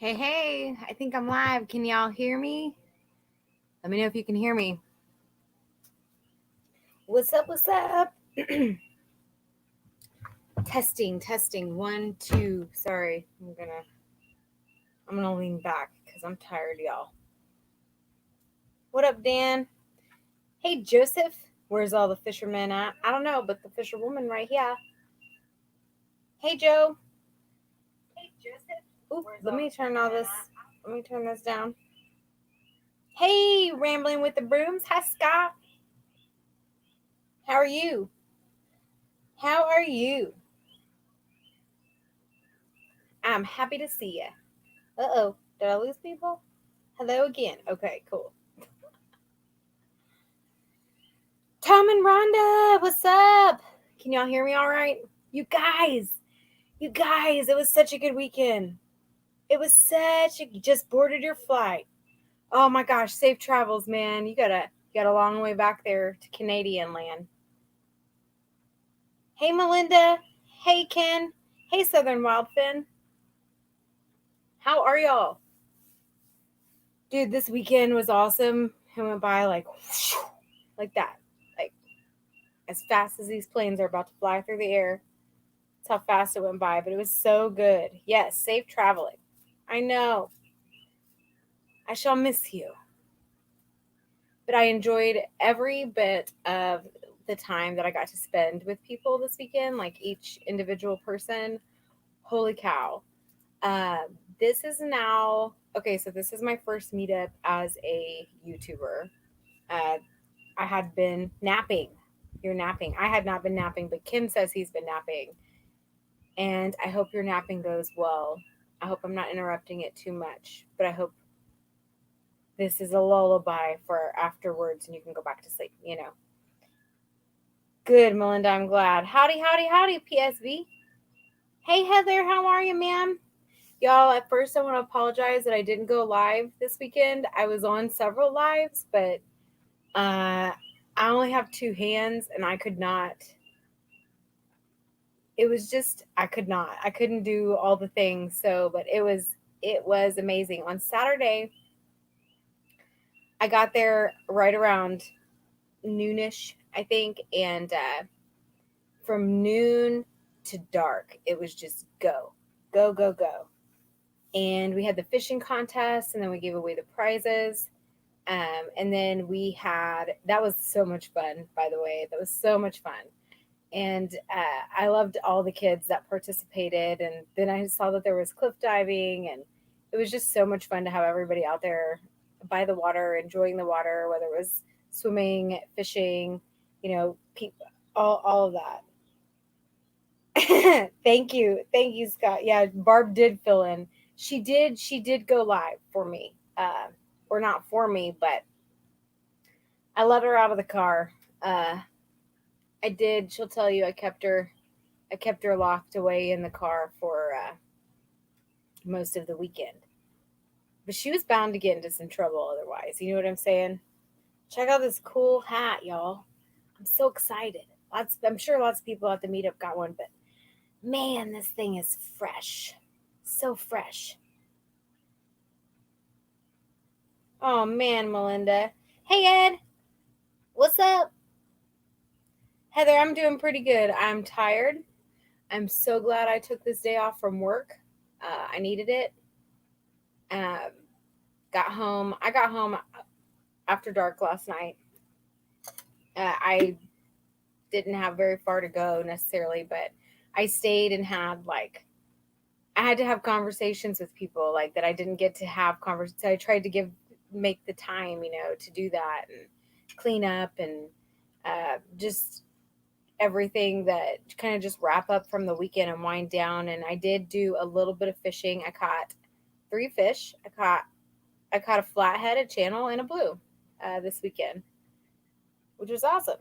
Hey, I think I'm live. Can y'all hear me? Let me know if you can hear me. What's up? What's up? Testing. 1, 2. Sorry. I'm gonna lean back because I'm tired, y'all. What up, Dan? Hey, Joseph. Where's all the fishermen at? I don't know, but the fisherwoman right here. Hey, Joe. Oop, let me turn this down. Hey, Rambling with the Brooms. Hi, Scott. How are you? I'm happy to see you. Uh-oh. Did I lose people? Hello again. Okay, cool. Tom and Rhonda, what's up? Can y'all hear me all right? You guys, it was such a good weekend. You just boarded your flight. Oh my gosh, safe travels, man. You got a long way back there to Canadian land. Hey, Melinda. Hey, Ken. Hey, Southern Wildfin. How are y'all? Dude, this weekend was awesome. It went by like that. Like as fast as these planes are about to fly through the air. That's how fast it went by, but it was so good. Yes, safe traveling. I know. I shall miss you. But I enjoyed every bit of the time that I got to spend with people this weekend, like each individual person. Holy cow. This is now, okay, so this is my first meetup as a YouTuber. I had been napping. You're napping. I had not been napping, but Kim says he's been napping. And I hope your napping goes well. I hope I'm not interrupting it too much, but I hope this is a lullaby for afterwards and you can go back to sleep, Good, Melinda, I'm glad. Howdy, PSV. Hey, Heather, how are you, ma'am? Y'all, at first I want to apologize that I didn't go live this weekend. I was on several lives, but I only have 2 hands and I could not. It was just, I couldn't do all the things. But it was amazing. On Saturday, I got there right around noonish, I think, and from noon to dark, it was just go. And we had the fishing contest, and then we gave away the prizes. And then that was so much fun, by the way. That was so much fun. And I loved all the kids that participated. And then I saw that there was cliff diving, and it was just so much fun to have everybody out there by the water, enjoying the water, whether it was swimming, fishing, all of that. Thank you, Scott. Yeah, Barb did fill in. She did go live for me, or not for me, but I let her out of the car. I did. She'll tell you I kept her locked away in the car for most of the weekend. But she was bound to get into some trouble otherwise. You know what I'm saying? Check out this cool hat, y'all. I'm so excited. I'm sure lots of people at the meetup got one, but man, this thing is fresh. So fresh. Oh man, Melinda. Hey Ed. What's up? Heather, I'm doing pretty good. I'm tired. I'm so glad I took this day off from work. I needed it. Um, I got home after dark last night. I didn't have very far to go necessarily, but I stayed and I had to have conversations with people like that I didn't get to have conversations. I tried to make the time, to do that and clean up and just everything that kind of just wrap up from the weekend and wind down. And I did do a little bit of fishing. I caught 3 fish. I caught a flathead, a channel, and a blue this weekend, which was awesome.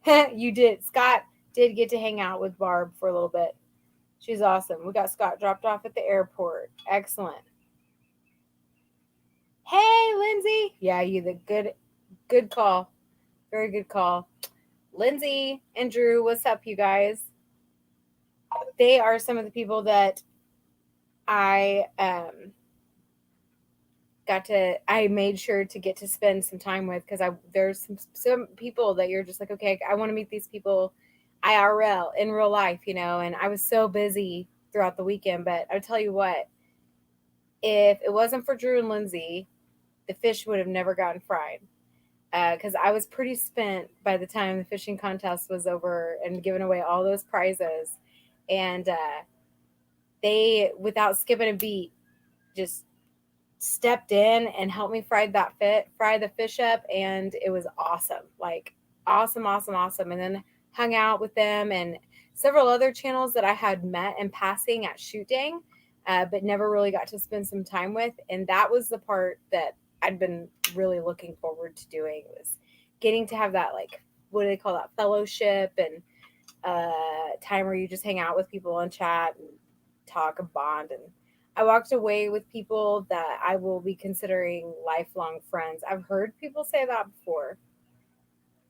You did. Scott did get to hang out with Barb for a little bit. She's awesome. We got Scott dropped off at the airport. Excellent. Hey, Lindsay. Yeah, you the good call. Very good call. Lindsay and Drew, what's up, you guys? They are some of the people that I I made sure to get to spend some time with, because there's some people that you're just like, okay, I want to meet these people IRL in real life, and I was so busy throughout the weekend. But I'll tell you what, if it wasn't for Drew and Lindsay, the fish would have never gotten fried, because I was pretty spent by the time the fishing contest was over and giving away all those prizes. And they, without skipping a beat, just stepped in and helped me fry the fish up, and it was awesome. Like, awesome, awesome, awesome. And then hung out with them and several other channels that I had met in passing at Shoot Dang, but never really got to spend some time with. And that was the part that I'd been really looking forward to doing, was getting to have that, like, what do they call that, fellowship, and time where you just hang out with people and chat and talk and bond. And I walked away with people that I will be considering lifelong friends. I've heard people say that before,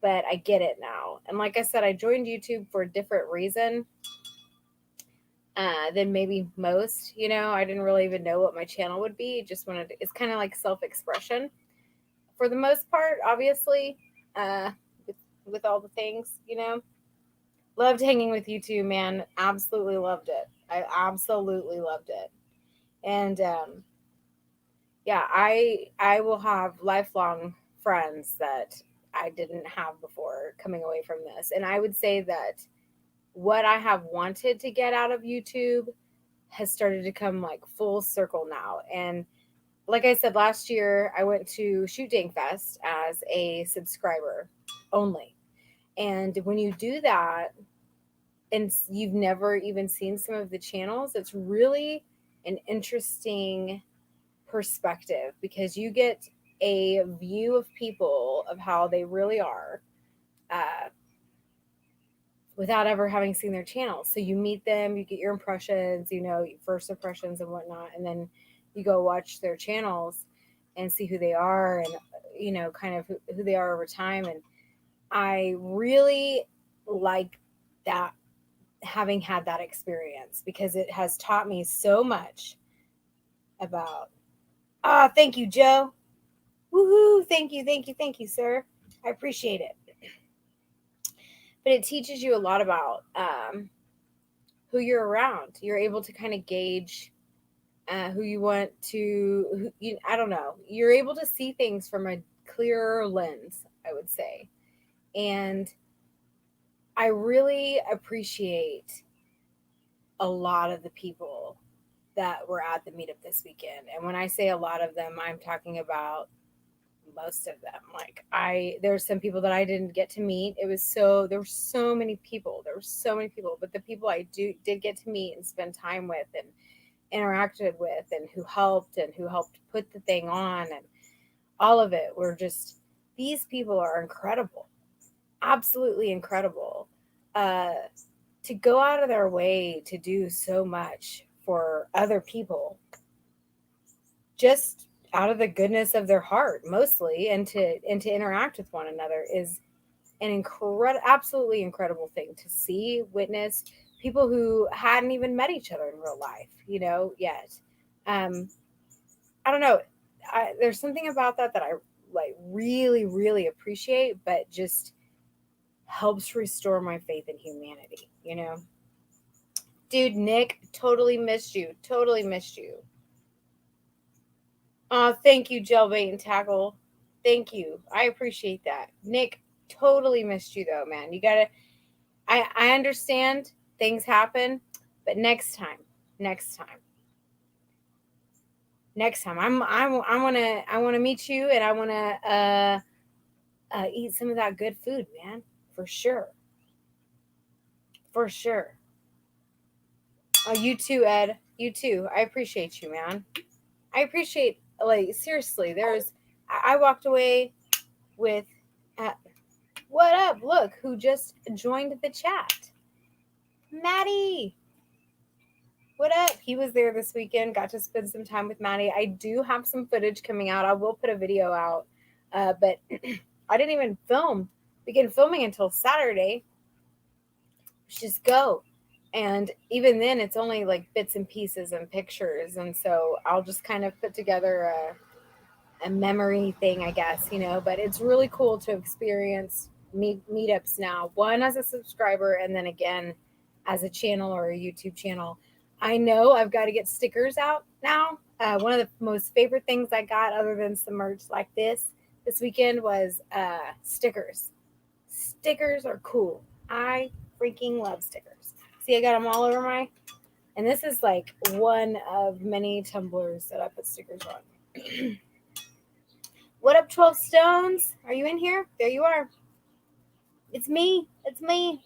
but I get it now. And like I said, I joined YouTube for a different reason than maybe most. I didn't really even know what my channel would be. Just wanted it's kind of like self-expression for the most part, obviously, uh, with all the things. Loved hanging with you too, man. Absolutely loved it. I absolutely loved it. And yeah, I will have lifelong friends that I didn't have before coming away from this. And I would say that what I have wanted to get out of YouTube has started to come like full circle now. And like I said, last year I went to Shoot Dang Fest as a subscriber only. And when you do that and you've never even seen some of the channels, it's really an interesting perspective, because you get a view of people of how they really are, uh, without ever having seen their channels. So you meet them, you get your impressions, first impressions and whatnot, and then you go watch their channels and see who they are, and kind of who they are over time. And I really like that, having had that experience, because it has taught me so much about. Thank you, Joe. Woohoo! Thank you, sir. I appreciate it. But it teaches you a lot about who you're around. You're able to kind of gauge who you want to. I don't know. You're able to see things from a clearer lens, I would say. And I really appreciate a lot of the people that were at the meetup this weekend. And when I say a lot of them, I'm talking about most of them. Like, there's some people that I didn't get to meet. There were so many people. But the people I did get to meet and spend time with and interacted with, and who helped put the thing on, and all of it, were just, these people are incredible. Absolutely incredible. To go out of their way to do so much for other people, just out of the goodness of their heart mostly, and to interact with one another, is an absolutely incredible thing to see, witness. People who hadn't even met each other in real life, yet. I don't know. There's something about that I like really, really appreciate, but just helps restore my faith in humanity. Dude, Nick, totally missed you. Totally missed you. Thank you, Jailbait and Tackle. Thank you. I appreciate that. Nick, totally missed you though, man. You gotta. I understand things happen, but next time, next time, next time, I wanna meet you, and I wanna eat some of that good food, man, for sure, for sure. Oh, you too, Ed. You too. I appreciate you, man. I appreciate, like, seriously. I walked away with. What up? Look who just joined the chat. Maddie. What up? He was there this weekend. Got to spend some time with Maddie. I do have some footage coming out. I will put a video out. But I didn't even begin filming until Saturday. Let's just go. And even then, it's only like bits and pieces and pictures. And so I'll just kind of put together a memory thing, I guess, but it's really cool to experience meetups now. One as a subscriber, and then again as a channel or a YouTube channel. I know I've got to get stickers out now. One of the most favorite things I got, other than some merch like this weekend, was stickers. Stickers are cool. I freaking love stickers. See, I got them all over and this is like one of many tumblers that I put stickers on. What up, 12 Stones? Are you in here? There you are. It's me. It's me.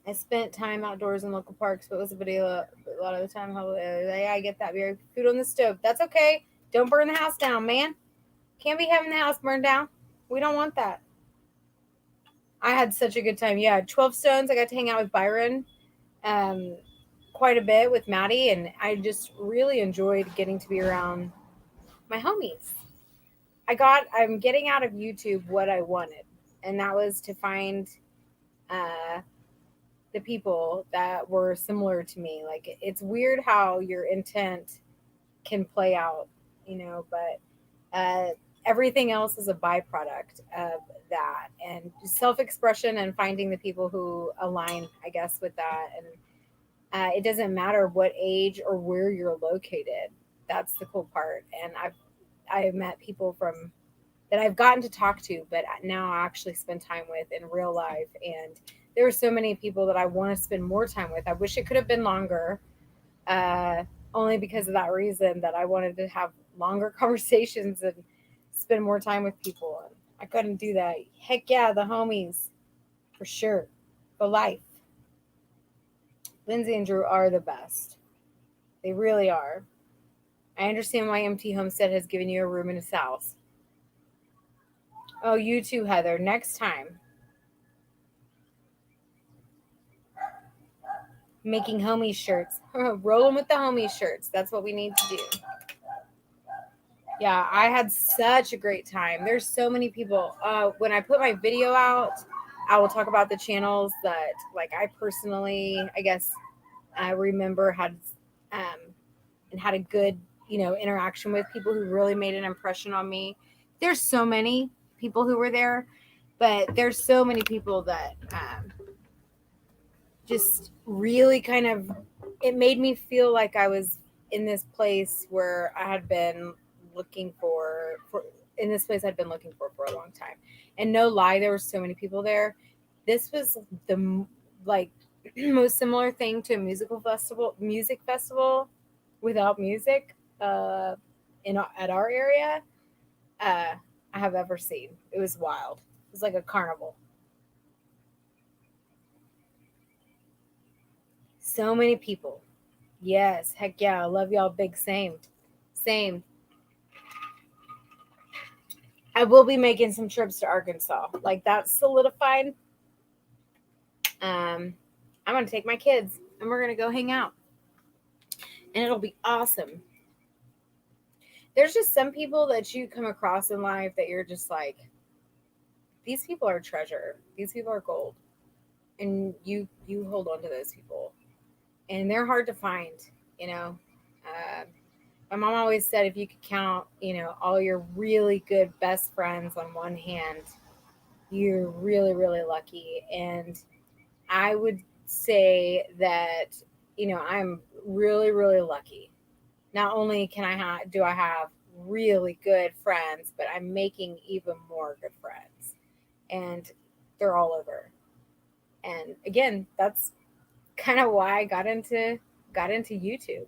I spent time outdoors in local parks, but it was a lot of the time. I get that. Beer food on the stove. That's okay. Don't burn the house down, man. Can't be having the house burned down. We don't want that. I had such a good time. Yeah, 12 Stones. I got to hang out with Byron quite a bit with Maddie, and I just really enjoyed getting to be around my homies. I'm getting out of YouTube what I wanted, and that was to find the people that were similar to me. Like, it's weird how your intent can play out, but everything else is a byproduct of that, and self-expression and finding the people who align, I guess, with that. And it doesn't matter what age or where you're located. That's the cool part. And I've met people from that I've gotten to talk to, but now I actually spend time with in real life. And there are so many people that I want to spend more time with. I wish it could have been longer, only because of that reason, that I wanted to have longer conversations and spend more time with people. And I couldn't do that. Heck yeah, the homies, for sure, for life. Lindsay and Drew are the best. They really are. I understand why MT Homestead has given you a room in his house. Oh, you too, Heather. Next time. Making homie shirts. Rolling with the homie shirts. That's what we need to do. Yeah, I had such a great time. There's so many people. When I put my video out, I will talk about the channels that, like, I personally, I guess, I remember had and had a good, interaction with, people who really made an impression on me. There's so many people who were there, but there's so many people that just really kind of, it made me feel like I was in this place where I had been looking for in this place I'd been looking for a long time. And no lie, there were so many people there. This was the like most similar thing to a music festival without music at our area I have ever seen. It was wild. It was like a carnival. So many people. Yes, heck yeah. I love y'all big. Same. I will be making some trips to Arkansas. Like, that's solidified. I'm going to take my kids and we're going to go hang out. And it'll be awesome. There's just some people that you come across in life that you're just like, these people are treasure. These people are gold. And you hold on to those people. And they're hard to find, my mom always said, if you could count, all your really good best friends on one hand, you're really, really lucky. And I would say that, I'm really, really lucky. Not only do I have really good friends, but I'm making even more good friends, and they're all over. And again, that's kind of why I got into YouTube.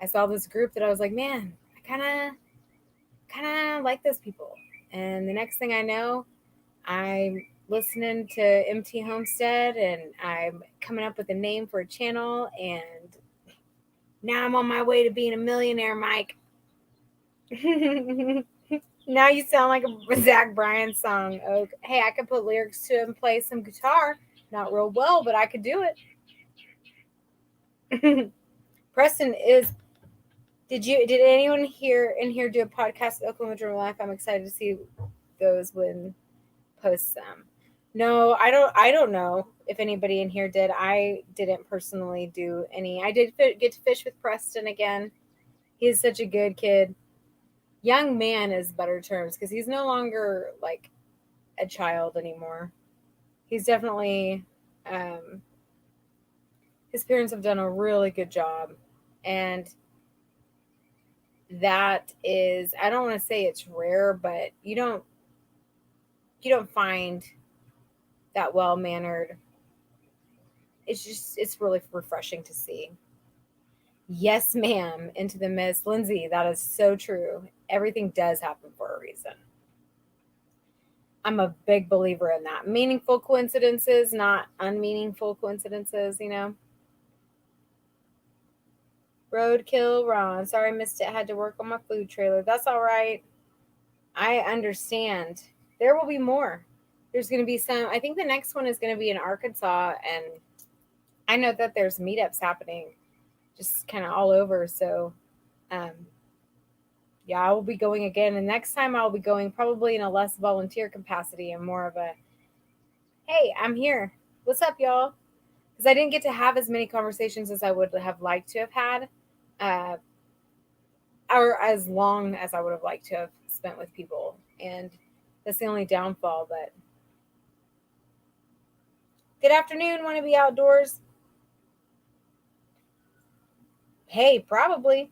I saw this group that I was like, man, I kind of like those people. And the next thing I know, I'm listening to MT Homestead, and I'm coming up with a name for a channel, and now I'm on my way to being a millionaire, Mike. Now you sound like a Zach Bryan song. Okay. Hey, I could put lyrics to it and play some guitar. Not real well, but I could do it. Preston is. Did anyone here do a podcast with Oklahoma Dream Life? I'm excited to see those when posts them. No, I don't know if anybody in here did. I didn't personally do any. I did get to fish with Preston again. He's such a good kid. Young man is better terms because he's no longer like a child anymore. He's definitely um his parents have done a really good job, and that is, I don't want to say it's rare, but you don't find that well mannered. It's really refreshing to see. Yes, ma'am, into the mist. Lindsay, that is so true. Everything does happen for a reason. I'm a big believer in that. Meaningful coincidences, not unmeaningful coincidences. Roadkill Ron. Sorry I missed it. Had to work on my food trailer. That's all right. I understand. There will be more. There's going to be some. I think the next one is going to be in Arkansas. And I know that there's meetups happening just kind of all over. So, um, yeah, I will be going again. And next time I'll be going probably in a less volunteer capacity and more of a, hey, I'm here. What's up, y'all? Because I didn't get to have as many conversations as I would have liked to have had, uh, or as long as I would have liked to have spent with people. And that's the only downfall. But good afternoon. Want to be outdoors? Hey, probably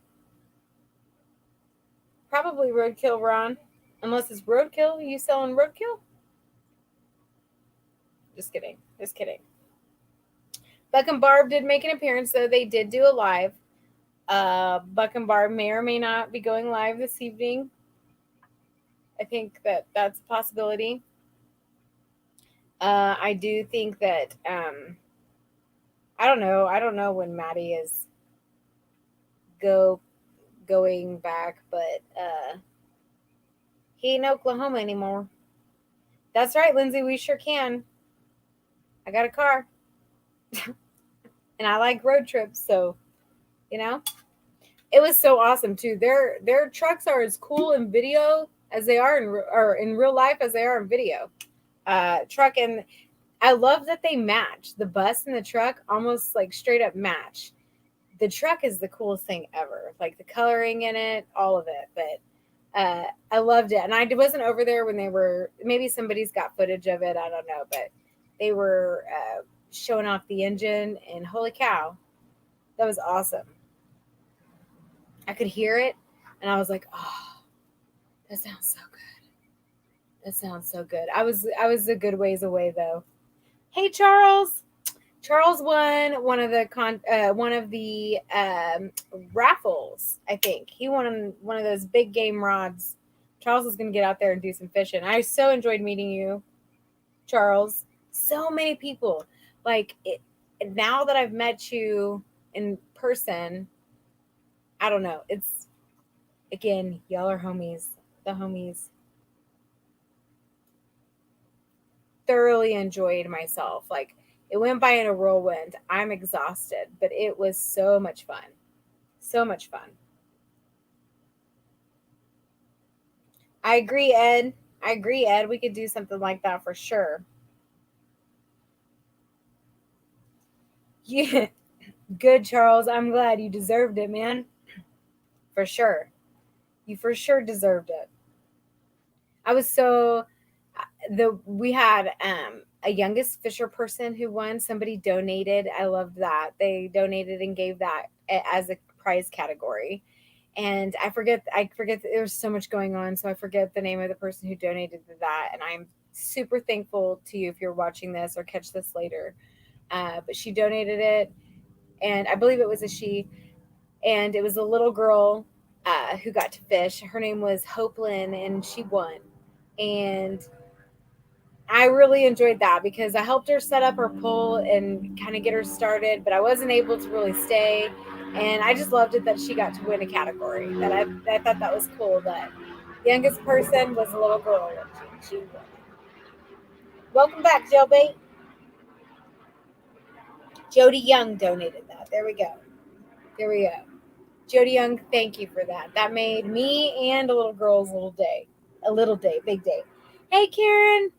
roadkill, Ron. Unless it's roadkill. You selling roadkill? Just kidding. Just kidding. Buck and Barb did make an appearance, though. They did do a live. Buck and Barb may or may not be going live this evening. I think that that's a possibility. I do think that I don't know. I don't know when Maddie is go going back, but he ain't in Oklahoma anymore. That's right, Lindsay. We sure can. I got a car, and I like road trips, so you know it was so awesome too. Their trucks are as cool in video as they are in real life as they are in video. Truck, and I love that they match. The bus and the truck almost like straight up match. The truck is the coolest thing ever. Like the coloring in it, all of it. But I loved it. And I wasn't over there when they were, maybe somebody's got footage of it. I don't know. But they were showing off the engine, and holy cow, that was awesome. I could hear it, and I was like, oh, that sounds so good. That sounds so good. I was a good ways away though. Hey, Charles. Charles won one of the raffles. I think he won one of those big game rods. Charles is going to get out there and do some fishing. I so enjoyed meeting you, Charles. So many people. Like it, now that I've met you in person, I don't know. It's again, y'all are homies. The homies. Thoroughly enjoyed myself. Like it went by in a whirlwind. I'm exhausted, but it was so much fun. So much fun. I agree, Ed. I agree, Ed. We could do something like that for sure. Yeah. Good, Charles. I'm glad you deserved it, man. For sure. You for sure deserved it. I was so the we had a youngest fisher person who won. Somebody donated. I loved that. They donated and gave that as a prize category. And I forget that there's so much going on, so I forget the name of the person who donated to that. And I'm super thankful to you if you're watching this or catch this later. But she donated it, and I believe it was a she, and it was a little girl who got to fish. Her name was Hopeland, and she won. And I really enjoyed that because I helped her set up her pole and kind of get her started, but I wasn't able to really stay. And I just loved it that she got to win a category. I thought that was cool. That the youngest person was a little girl, and she won. Welcome back, Jailbait. Jody Young donated that. There we go. There we go. Jody Young, thank you for that. That made me and a little girl's little day. A little day, big day. Hey, Karen.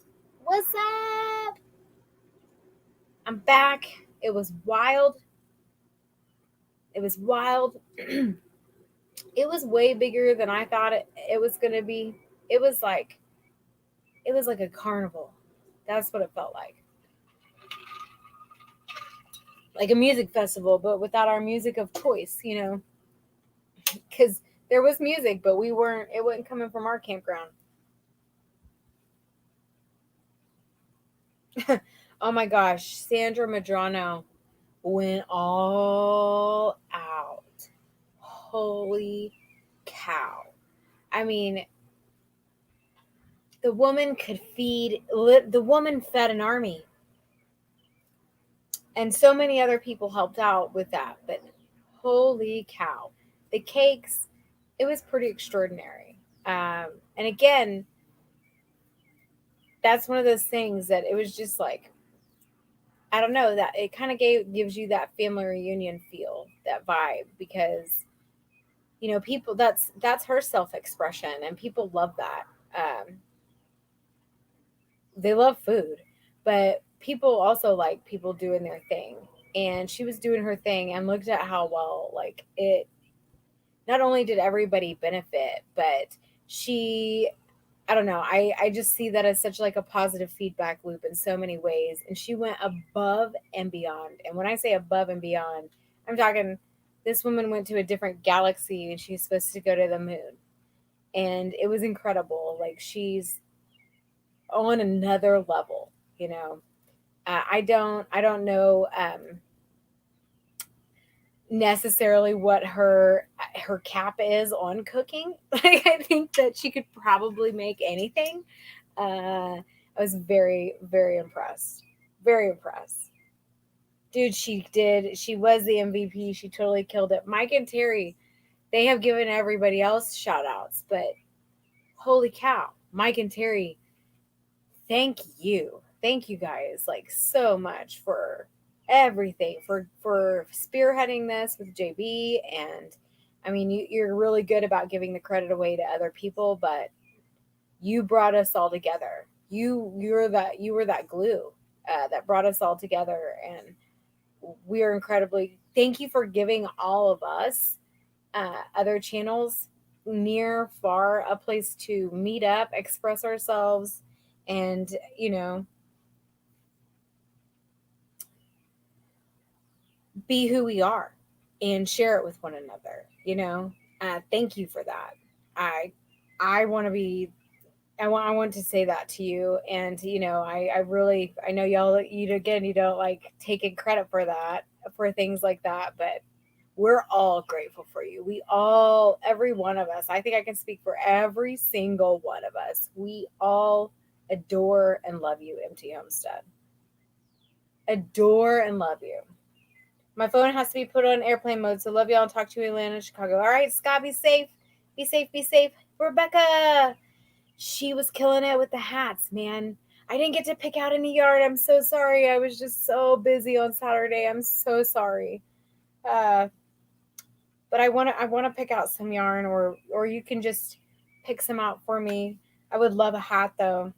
What's up? I'm back. It was wild. It was wild. It was way bigger than I thought it was going to be. It was like it was like a carnival. That's what it felt like a music festival, but without our music of choice, because there was music, but it wasn't coming from our campground. Oh my gosh, Sandra Madrano went all out. Holy cow. I mean, the woman fed an army. And so many other people helped out with that, but holy cow. The cakes, it was pretty extraordinary. And again, that's one of those things that it was just like, I don't know, that it kind of gives you that family reunion feel, that vibe, because people, that's her self-expression, and people love that. Um, they love food, but people also like people doing their thing. And she was doing her thing, and looked at how well, like, it not only did everybody benefit, but she, I don't know, I just see that as such like a positive feedback loop in so many ways. And she went above and beyond. And when I say above and beyond, I'm talking, this woman went to a different galaxy, and she's supposed to go to the moon. And it was incredible. Like, she's on another level, you know. I don't know necessarily what her cap is on cooking. Like, I think that she could probably make anything. I was very, very impressed. Very impressed. Dude, she was the MVP. She totally killed it. Mike and Terry, they have given everybody else shout outs, but holy cow, Mike and Terry, thank you. Thank you guys, like, so much for everything, for spearheading this with JB. And I mean, you're really good about giving the credit away to other people, but you brought us all together. You were that glue that brought us all together. And we are incredibly, thank you for giving all of us, other channels, near, far, a place to meet up, express ourselves, and be who we are, and share it with one another. Thank you for that. I i want to be, I want to say that to you. And I really, I know y'all, you don't like taking credit for that, for things like that, but we're all grateful for you. We all, every one of us, I think I can speak for every single one of us, we all adore and love you, MT Homestead. Adore and love you. My phone has to be put on airplane mode, so love y'all, and talk to you, Atlanta, Chicago. All right, Scott, be safe. Be safe, be safe. Rebecca, she was killing it with the hats, man. I didn't get to pick out any yard. I'm so sorry. I was just so busy on Saturday. I'm so sorry. Uh, but I want to pick out some yarn, or you can just pick some out for me. I would love a hat, though.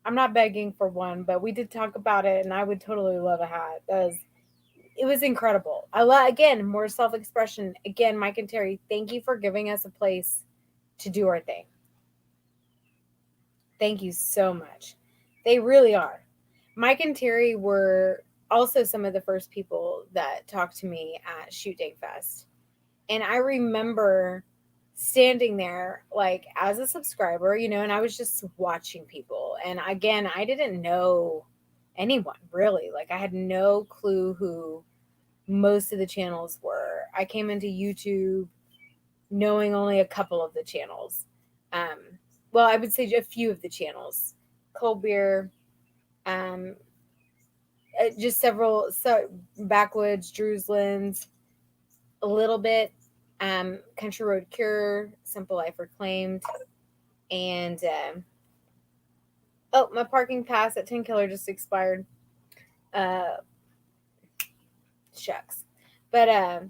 I'm not begging for one, but we did talk about it, and I would totally love a hat. It was incredible. Again, more self-expression. Again, Mike and Terry, thank you for giving us a place to do our thing. Thank you so much. They really are. Mike and Terry were also some of the first people that talked to me at Shoot Day Fest. And I remember standing there, like, as a subscriber, and I was just watching people. And again, I didn't know anyone really. Like, I had no clue who most of the channels were. I came into YouTube knowing only a couple of the channels. Well, I would say a few of the channels. Cold Beer, um, just several, Backwoods, Drew's Lens, a little bit, Country Road Cure, Simple Life Reclaimed, and oh, my parking pass at 10 Killer just expired. Uh, Shucks. But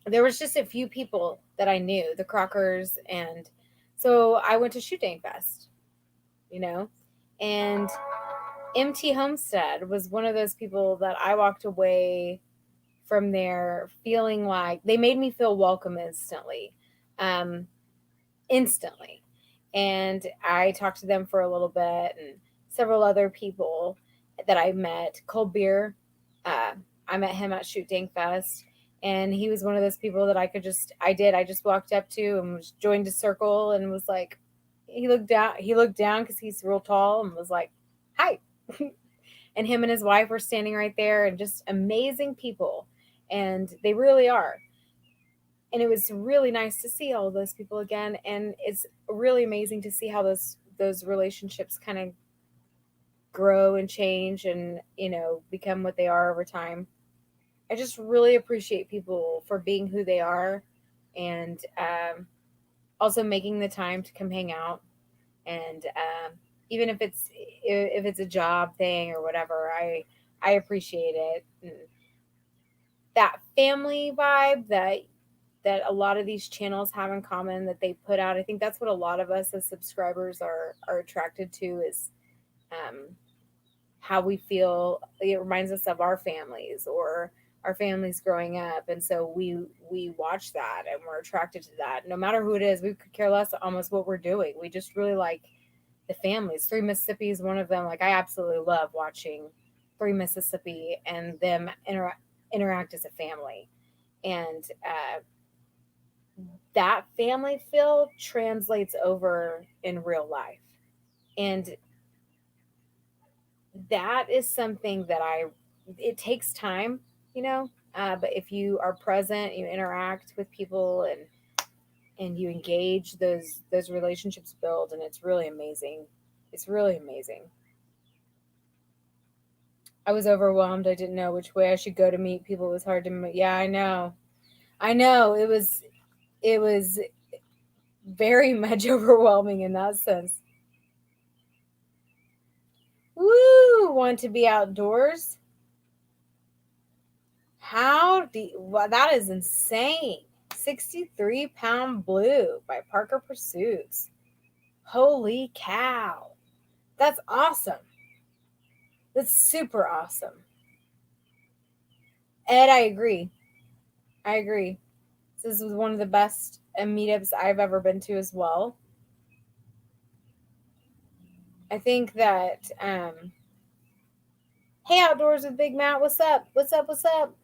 there was just a few people that I knew, the Crockers, and so I went to Shoot Day Fest, and MT Homestead was one of those people that I walked away from there feeling like they made me feel welcome instantly. Um, instantly. And I talked to them for a little bit, and several other people that I met. Colbert, uh, I met him at Shoot Dang Fest, and he was one of those people that I just walked up to and was joined a circle and was like, he looked down because he's real tall and was like, hi. And him and his wife were standing right there, and just amazing people. And they really are. And it was really nice to see all of those people again. And it's really amazing to see how those relationships kind of grow and change and, become what they are over time. I just really appreciate people for being who they are, and also making the time to come hang out. And even if it's a job thing or whatever, I appreciate it. And that family vibe that a lot of these channels have in common that they put out. I think that's what a lot of us as subscribers are attracted to, is um, how we feel. It reminds us of our families or our families growing up, and so we watch that and we're attracted to that. No matter who it is, we could care less almost what we're doing. We just really like the families. Three Mississippi is one of them. Like, I absolutely love watching Three Mississippi and them interact as a family. And that family feel translates over in real life. And that is something that it takes time, but if you are present, you interact with people, and you engage, those relationships build, and it's really amazing. It's really amazing. I was overwhelmed. I didn't know which way I should go to meet people. It was hard to meet. Yeah, I know it was very much overwhelming in that sense. Woo! Want to be outdoors? Wow, that is insane. 63-pound blue by Parker Pursuits. Holy cow. That's awesome. That's super awesome. Ed, I agree. I agree. This was one of the best meetups I've ever been to as well. I think that, hey, Outdoors with Big Matt, what's up? What's up? What's up?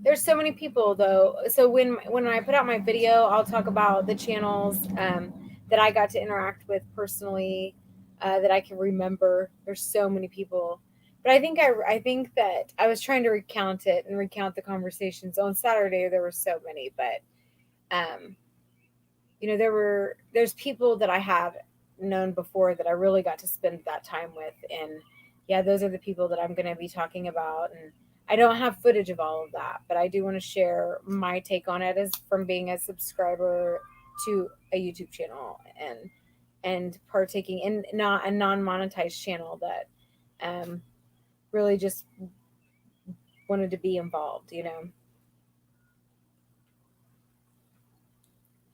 There's so many people though. So when I put out my video, I'll talk about the channels that I got to interact with personally, that I can remember. There's so many people, but I think that I was trying to recount it and recount the conversations on Saturday. There were so many, but um, there's people that I have known before that I really got to spend that time with, and yeah, those are the people that I'm going to be talking about. And I don't have footage of all of that, but I do want to share my take on it as from being a subscriber to a YouTube channel, and partaking in not a non-monetized channel that really just wanted to be involved.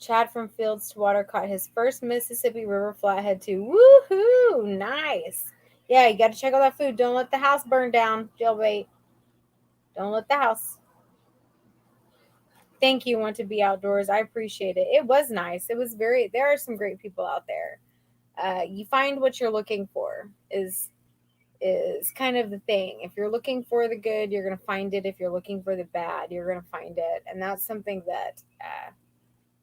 Chad from Fields to Water caught his first Mississippi River flathead too. Woohoo! Nice. Yeah, you got to check out that food. Don't let the house burn down, jailbait. Don't let the house. Thank you. Want to be outdoors? I appreciate it. It was nice. It was very. There are some great people out there. You find what you're looking for is kind of the thing. If you're looking for the good, you're gonna find it. If you're looking for the bad, you're gonna find it. And that's something that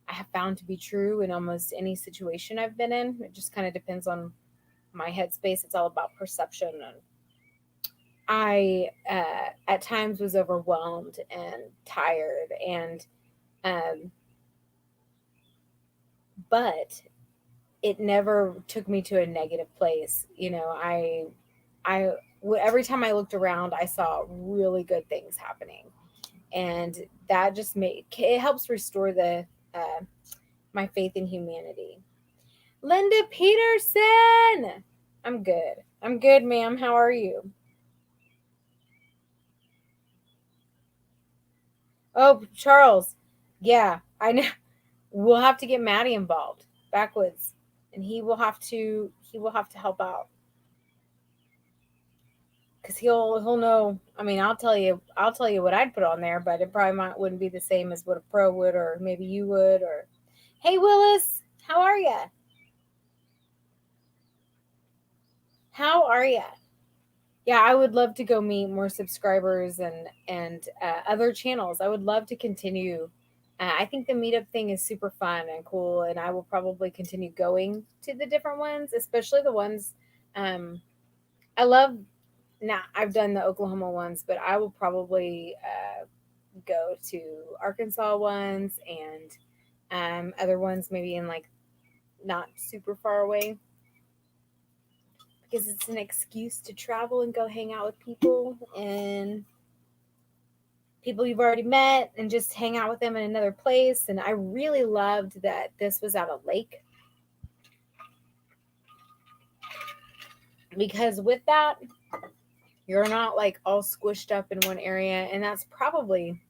I have found to be true in almost any situation I've been in. It just kind of depends on my headspace. It's all about perception. And I, at times, was overwhelmed and tired, and but it never took me to a negative place. Every time I looked around, I saw really good things happening, and that just it helps restore the my faith in humanity. Linda Peterson. I'm good. I'm good, ma'am. How are you? Oh, Charles. Yeah, I know. We'll have to get Maddie involved. Backwoods. And he will have to help out. because he'll know. I mean, I'll tell you what I'd put on there, but it probably wouldn't be the same as what a pro would, or maybe you would. Or hey, Willis, how are you? How are you? Yeah, I would love to go meet more subscribers and other channels. I would love to continue. I think the meetup thing is super fun and cool, and I will probably continue going to the different ones, especially the ones. Um, I love. Now I've done the Oklahoma ones, but I will probably go to Arkansas ones and other ones maybe in like not super far away because it's an excuse to travel and go hang out with people and people you've already met and just hang out with them in another place. And I really loved that this was at a lake because with that, you're not like all squished up in one area. And that's probably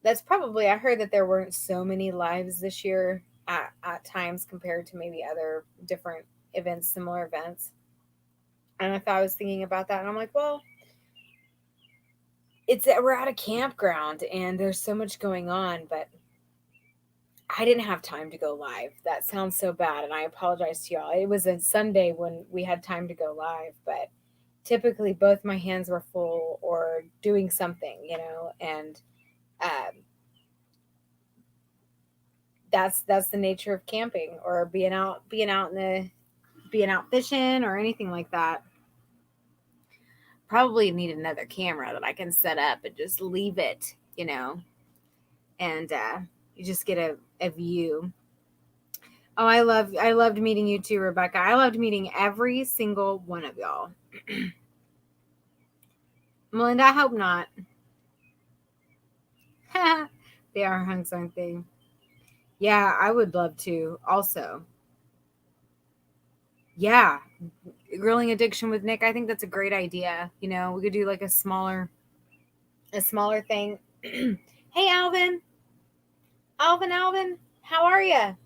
I heard that there weren't so many lives this year at times compared to maybe other different events, similar events. And if I was thinking about that, and I'm like, well, we're at a campground and there's so much going on, but I didn't have time to go live. That sounds so bad, and I apologize to y'all. It was a Sunday when we had time to go live, but typically both my hands were full or doing something, and um, that's the nature of camping or being out fishing or anything like that. Probably need another camera that I can set up and just leave it, and you just get a view. Oh, I loved meeting you too, Rebecca. I loved meeting every single one of y'all. Melinda, I hope not. They are hunks, aren't they? Yeah, I would love to also. Yeah, grilling addiction with Nick. I think that's a great idea. We could do like a smaller thing. Hey, Alvin. Alvin, how are you?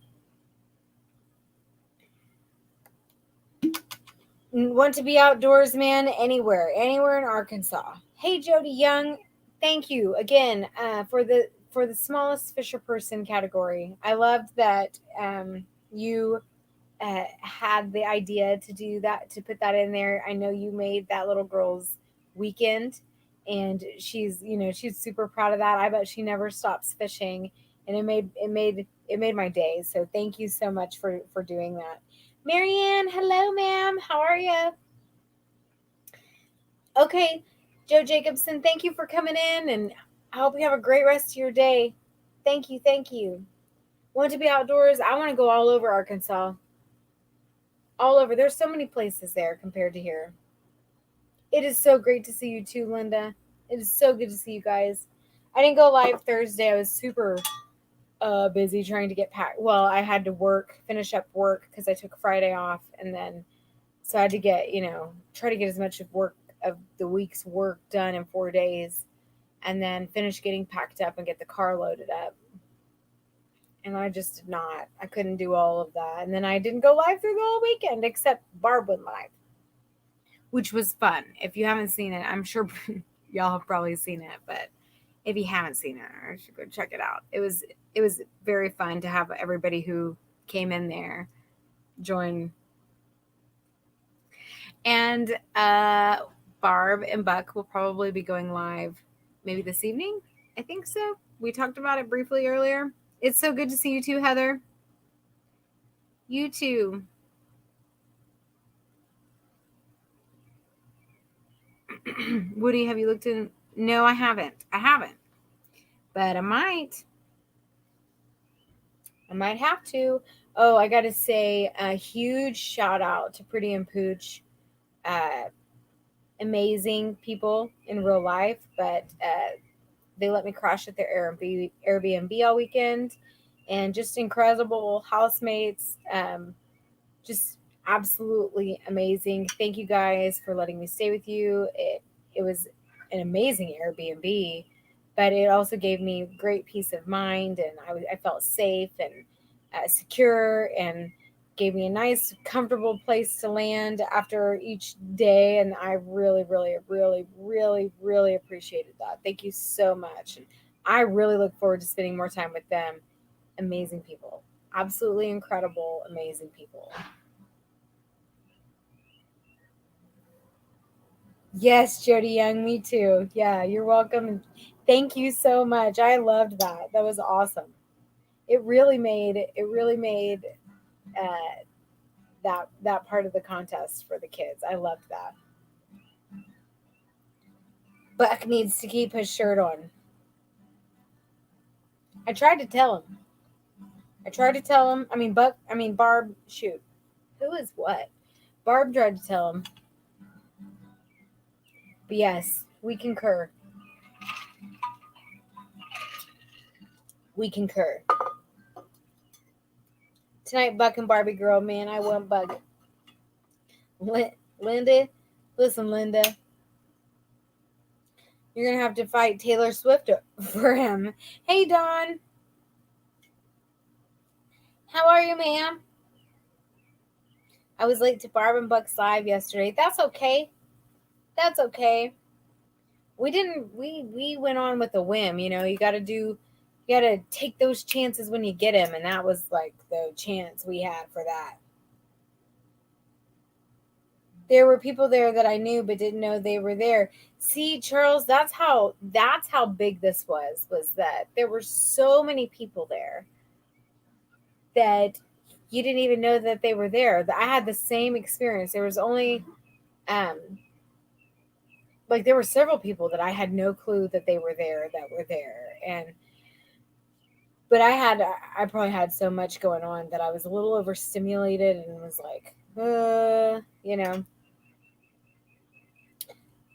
Want to be outdoors, man? Anywhere in Arkansas. Hey, Jody Young, thank you again for the smallest fisher person category. I loved that you had the idea to do that, to put that in there. I know you made that little girl's weekend, and she's super proud of that. I bet she never stops fishing, and it made my day. So thank you so much for doing that. Marianne, hello, ma'am. How are you? Okay, Joe Jacobson, thank you for coming in, and I hope you have a great rest of your day. Thank you, thank you. Want to be outdoors? I want to go all over Arkansas. All over. There's so many places there compared to here. It is so great to see you too, Linda. It is so good to see you guys. I didn't go live Thursday. I was super busy trying to get packed. Well, I had to finish up work because I took Friday off, and then so I had to try to get as much of the week's work done in 4 days, and then finish getting packed up and get the car loaded up. And I just did not. I couldn't do all of that. And then I didn't go live through the whole weekend, except Barb went live, which was fun. If you haven't seen it, I'm sure y'all have probably seen it, but if you haven't seen it, you should go check it out. It was very fun to have everybody who came in there join. And Barb and Buck will probably be going live maybe this evening. I think so. We talked about it briefly earlier. It's so good to see you too, Heather. You too. Woody, have you looked in? No, I haven't. But I might. I might have to. Oh, I got to say a huge shout out to Pretty and Pooch. Uh, Amazing people in real life, but they let me crash at their Airbnb all weekend, and just incredible housemates. Just absolutely amazing. Thank you guys for letting me stay with you. It was an amazing Airbnb, but it also gave me great peace of mind, and I felt safe and secure, and gave me a nice, comfortable place to land after each day. And I really, really, really, really, really appreciated that. Thank you so much. I really look forward to spending more time with them. Amazing people. Absolutely incredible, amazing people. Yes, Jody Young, me too. Yeah, you're welcome. Thank you so much. I loved that. That was awesome. It really made uh, that part of the contest for the kids. I loved that. Buck needs to keep his shirt on. I tried to tell him. I tried to tell him. Barb. Shoot, who is what? Barb tried to tell him. But yes, we concur. We concur. Tonight, Buck and Barbie girl, man, I want Buck. Linda, listen, Linda, you're gonna have to fight Taylor Swift for him. Hey, Dawn, how are you, ma'am? I was late to Barb and Buck's live yesterday. That's okay. That's okay. We didn't. We went on with a whim. You know, you got to do. You got to take those chances when you get them, and that was like the chance we had for that. There were people there that I knew but didn't know they were there. See, Charles, that's how big this was that there were so many people there that you didn't even know that they were there. I had the same experience. There was only um like there were several people that I had no clue that they were there that were there. And but I probably had so much going on that I was a little overstimulated and was like, you know.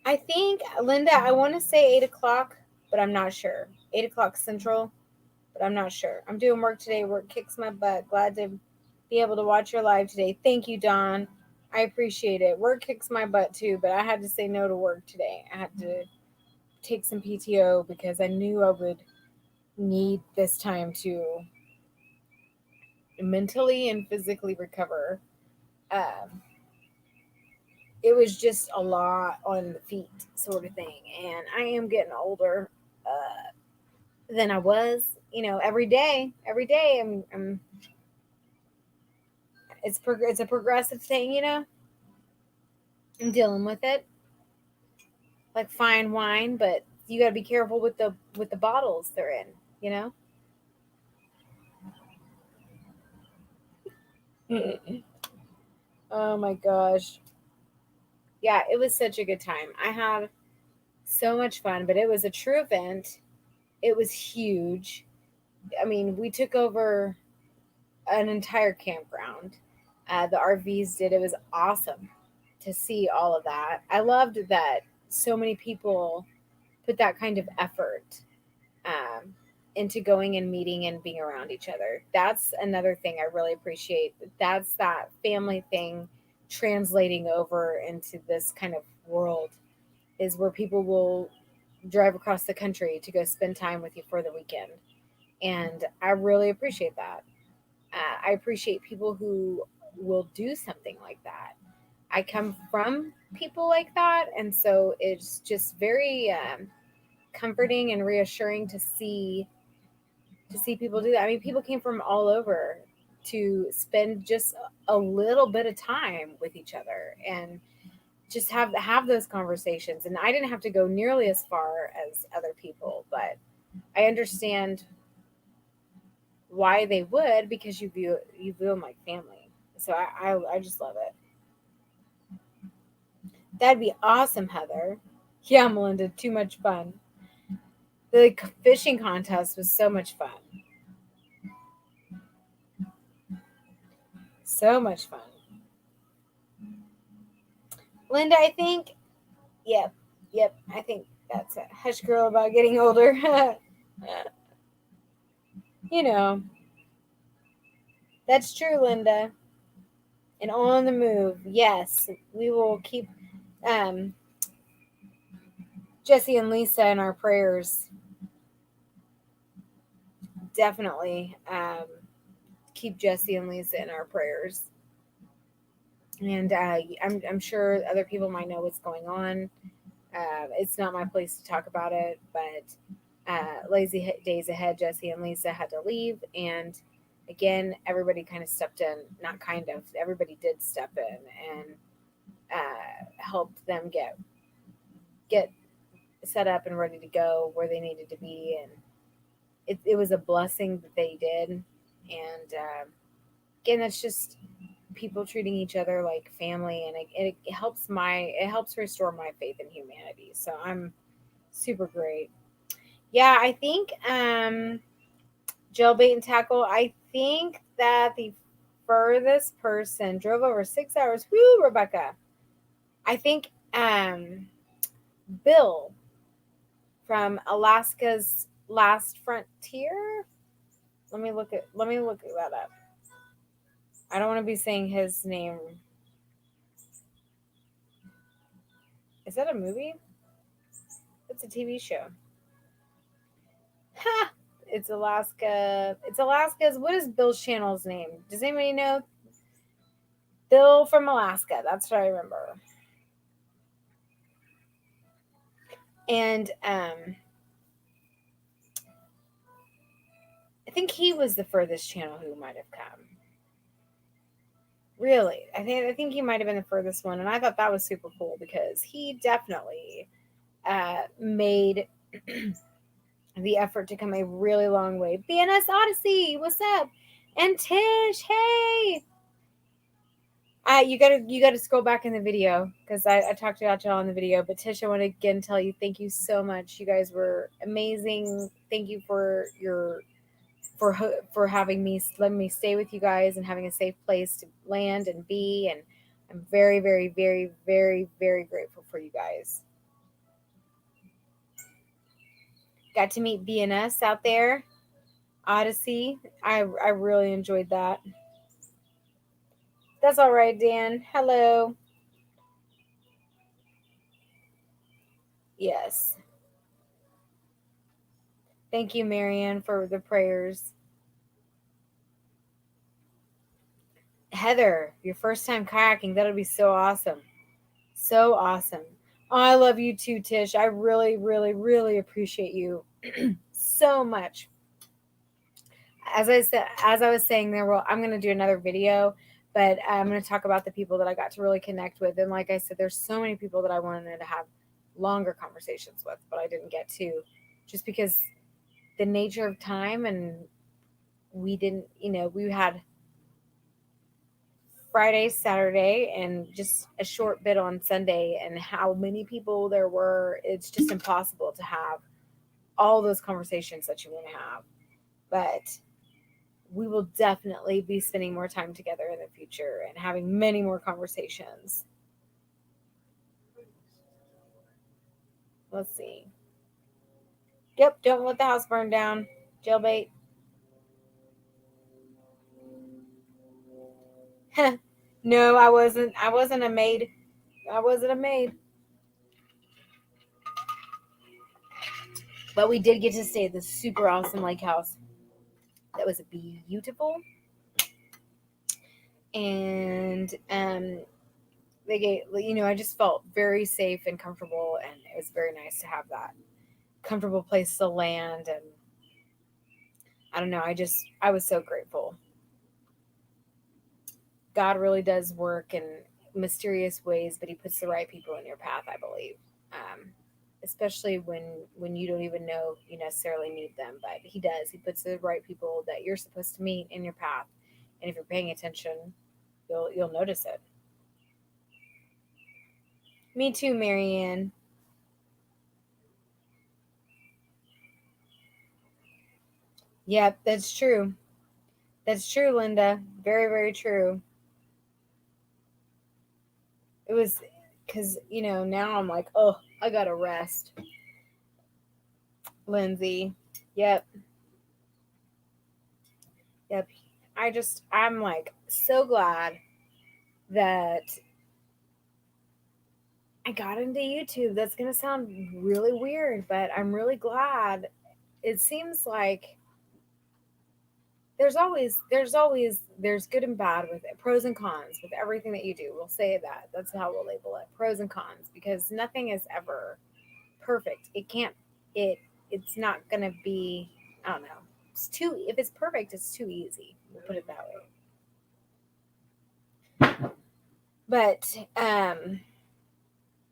I think, Linda, I want to say 8 o'clock, but I'm not sure. 8 o'clock Central, but I'm not sure. I'm doing work today. Work kicks my butt. Glad to be able to watch your live today. Thank you, Don. I appreciate it. Work kicks my butt too, but I had to say no to work today. I had to take some PTO because I knew I would need this time to mentally and physically recover. Um, it was just a lot on the feet, sort of thing. And I am getting older. Than I was. You know, every day I'm it's a progressive thing. You know, I'm dealing with it like fine wine, but you got to be careful with the bottles they're in. You know. Oh my gosh, yeah, it was such a good time. I had so much fun, but it was a true event. It was huge. I mean, we took over an entire campground. The RVs did. It was awesome to see all of that. I loved that so many people put that kind of effort um, into going and meeting and being around each other. That's another thing I really appreciate. That's that family thing translating over into this kind of world is where people will drive across the country to go spend time with you for the weekend. And I really appreciate that. I appreciate people who will do something like that. I come from people like that, and so it's just very comforting and reassuring to see people do that. I mean, people came from all over to spend just a little bit of time with each other and just have those conversations. And I didn't have to go nearly as far as other people, but I understand why they would because you view them like family. So I just love it. That'd be awesome, Heather. Yeah, Melinda, too much fun. The fishing contest was so much fun. So much fun. Linda, I think, yep, yep, I think that's a hush girl about getting older. You know, that's true, Linda. And on the move. Yes, we will keep um, Jesse and Lisa in our prayers. Definitely keep Jesse and Lisa in our prayers. And I'm sure other people might know what's going on. It's not my place to talk about it, but lazy days ahead, Jesse and Lisa had to leave, and again, everybody kind of stepped in. Not kind of, everybody did step in and helped them get set up and ready to go where they needed to be, and it was a blessing that they did. And again, that's just people treating each other like family, and it helps restore my faith in humanity. So I'm super great. Yeah, I think jailbait and tackle. I think that the furthest person drove over 6 hours. Woo, Rebecca. I think Bill from Alaska's Last Frontier. Let me look that up. I don't want to be saying his name. Is that a movie? It's a TV show. Ha! It's Alaska. It's Alaska's. What is Bill's channel's name? Does anybody know? Bill from Alaska. That's what I remember. And I think he was the furthest channel who might have come. Really, I think he might have been the furthest one, and I thought that was super cool because he definitely made the effort to come a really long way. BNS Odyssey, what's up? And Tish, hey. You gotta scroll back in the video because I talked about y'all in the video. But Tish, I want to again tell you thank you so much. You guys were amazing. Thank you for for having me, letting me stay with you guys and having a safe place to land and be. And I'm very, very, very, very, very grateful for you guys. Got to meet BNS out there, Odyssey. I really enjoyed that. That's all right, Dan. Hello. Yes. Thank you, Marianne, for the prayers. Heather, your first time kayaking, that'll be so awesome. So awesome. Oh, I love you too, Tish. I really, really, really appreciate you so much. As I was saying there, well, I'm going to do another video, but I'm going to talk about the people that I got to really connect with. And like I said, there's so many people that I wanted to have longer conversations with, but I didn't get to, just because the nature of time, and we didn't, we had Friday, Saturday, and just a short bit on Sunday, and how many people there were. It's just impossible to have all those conversations that you want to have. But we will definitely be spending more time together in the future and having many more conversations. Let's see. Yep, don't let the house burn down. Jailbait. No, I wasn't. I wasn't a maid. I wasn't a maid. But we did get to stay at this super awesome lake house. That was beautiful. And they gave, I just felt very safe and comfortable, and it was very nice to have that comfortable place to land. And I don't know, I was so grateful. God really does work in mysterious ways, but he puts the right people in your path, I believe. Especially when you don't even know you necessarily need them, but he does. He puts the right people that you're supposed to meet in your path, and if you're paying attention, you'll notice it. Me too, Marianne. Yep, that's true. That's true, Linda. Very, very true. It was because, now I'm like, oh, I gotta rest. Lindsay. Yep. Yep. I'm like so glad that I got into YouTube. That's going to sound really weird, but I'm really glad. It seems like there's good and bad with it, pros and cons with everything that you do. We'll say that. That's how we'll label it. Pros and cons, because nothing is ever perfect. It can't it it's not gonna be, I don't know. It's too if it's perfect, it's too easy. We'll put it that way. But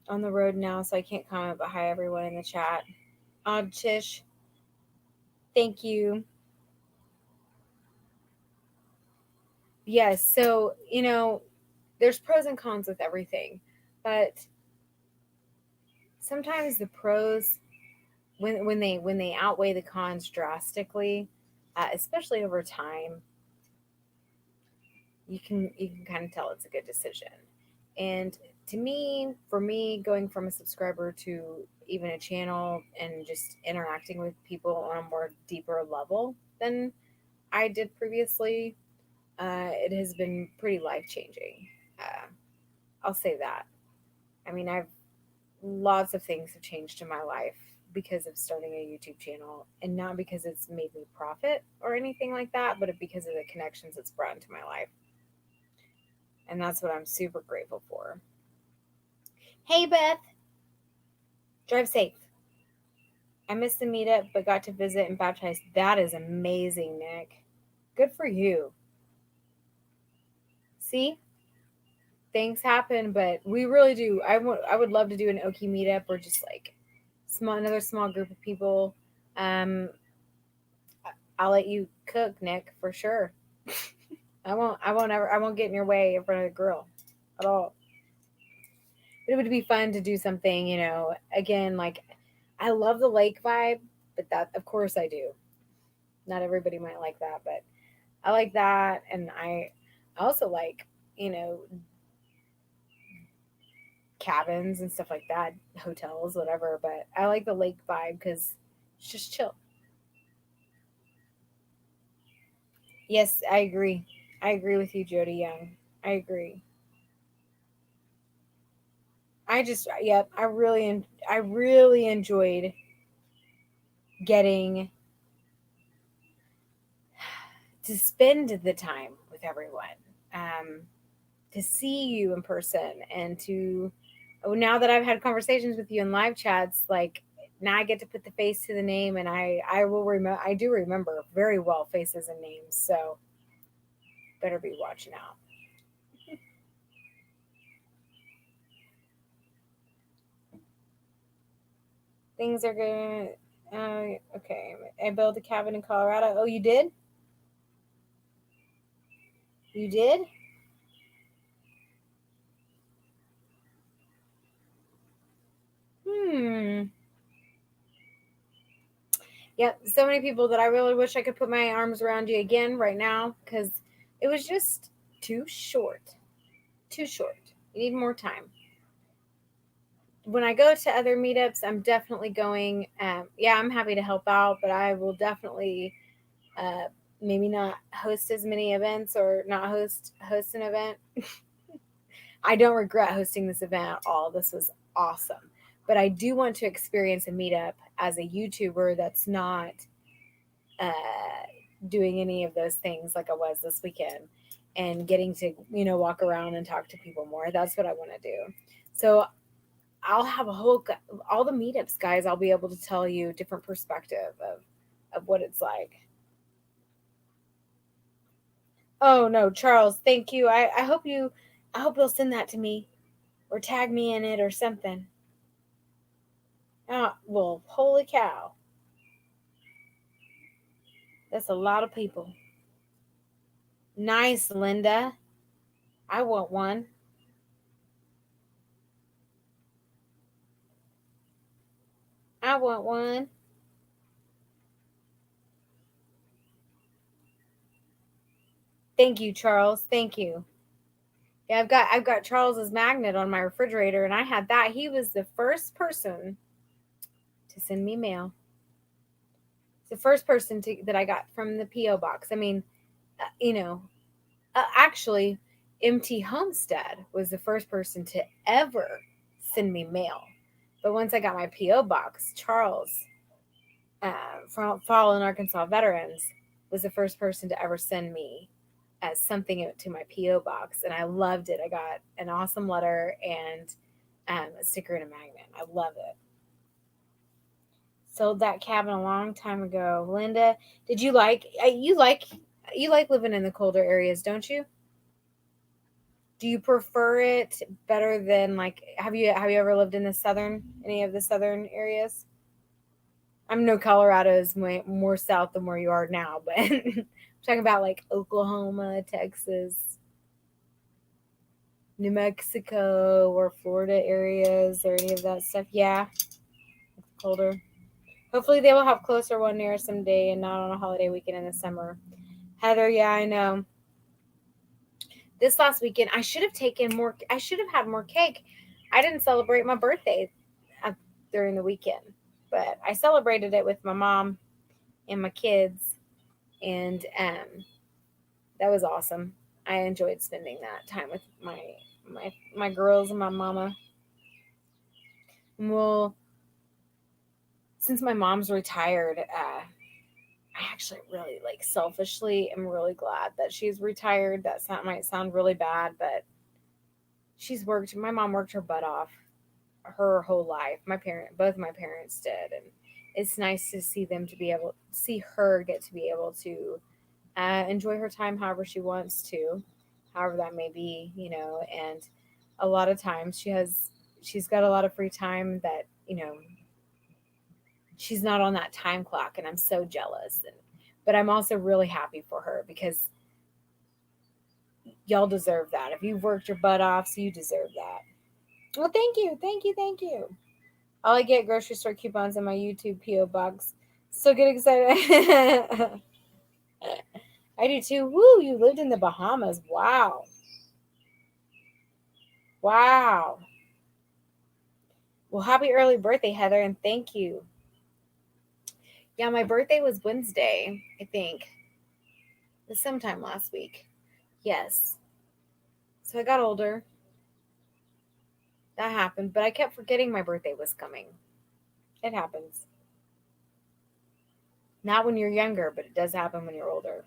on the road now, so I can't comment, but hi everyone in the chat. Odd Tish, thank you. Yes, so there's pros and cons with everything, but sometimes the pros, when they outweigh the cons drastically, especially over time, you can kind of tell it's a good decision. And to me, for me, going from a subscriber to even a channel and just interacting with people on a more deeper level than I did previously, it has been pretty life changing. I'll say that. I mean, I've lots of things have changed in my life because of starting a YouTube channel, and not because it's made me profit or anything like that, but because of the connections it's brought into my life. And that's what I'm super grateful for. Hey, Beth. Drive safe. I missed the meetup, but got to visit and baptize. That is amazing, Nick. Good for you. See? Things happen, but we really do. I would love to do an Oki meetup, or just like another small group of people. I'll let you cook, Nick, for sure. I won't get in your way in front of the grill at all. But it would be fun to do something, again, like, I love the lake vibe, but that, of course I do. Not everybody might like that, but I like that. And I also like, cabins and stuff like that, hotels, whatever. But I like the lake vibe because it's just chill. Yes, I agree. I agree with you, Jody Young. I agree. I really enjoyed getting to spend the time with everyone, to see you in person, and now that I've had conversations with you in live chats, like, now I get to put the face to the name, and I will remember. I do remember very well faces and names, so better be watching out. Things are good. Okay, I built a cabin in Colorado. Oh, you did? You did? Yep, so many people that I really wish I could put my arms around you again right now, because it was just too short. Too short. You need more time. When I go to other meetups, I'm definitely going. Yeah, I'm happy to help out, but I will definitely maybe not host as many events, or not host an event. I don't regret hosting this event at all. This was awesome. But I do want to experience a meetup as a YouTuber that's not uh, doing any of those things like I was this weekend, and getting to, walk around and talk to people more. That's what I want to do. So I'll have all the meetups, guys. I'll be able to tell you a different perspective of what it's like. Oh no, Charles, thank you. I hope you'll send that to me, or tag me in it or something. Oh, well, holy cow. That's a lot of people. Nice, Linda. I want one. I want one. Thank you, Charles. Thank you. Yeah, I've got Charles's magnet on my refrigerator, and I had that. He was the first person to send me mail. The first person that I got from the PO box. I mean, actually, MT Homestead was the first person to ever send me mail. But once I got my PO box, Charles, from Fallen Arkansas Veterans, was the first person to ever send me something to my PO box, and I loved it. I got an awesome letter and a sticker and a magnet. I love it. Sold that cabin a long time ago. Linda, did you like you like living in the colder areas, don't you? Do you prefer it better than like have you ever lived in the any of the southern areas? I know Colorado is more south than where you are now, but I'm talking about like Oklahoma, Texas, New Mexico, or Florida areas or any of that stuff. Yeah, colder. Hopefully they will have closer one near someday and not on a holiday weekend in the summer. Heather, yeah, I know. This last weekend, I should have taken more. I should have had more cake. I didn't celebrate my birthday during the weekend, but I celebrated it with my mom and my kids, and that was awesome. I enjoyed spending that time with my girls and my mama. Well, since my mom's retired, I actually really like selfishly am really glad that she's retired. Might sound really bad, but my mom worked her butt off her whole life. Both my parents did, and it's nice to see her get to be able to enjoy her time however she wants to, however that may be, and a lot of times she's got a lot of free time that, she's not on that time clock, and I'm so jealous, but I'm also really happy for her because y'all deserve that. If you've worked your butt off, so you deserve that. Well, thank you, thank you, thank you. All I get grocery store coupons in my YouTube PO box. So get excited. I do too. Woo, you lived in the Bahamas. Wow. Wow. Well, happy early birthday, Heather, and thank you. Yeah, my birthday was Wednesday, I think. It was sometime last week. Yes. So I got older. That happened, but I kept forgetting my birthday was coming. It happens. Not when you're younger, but it does happen when you're older.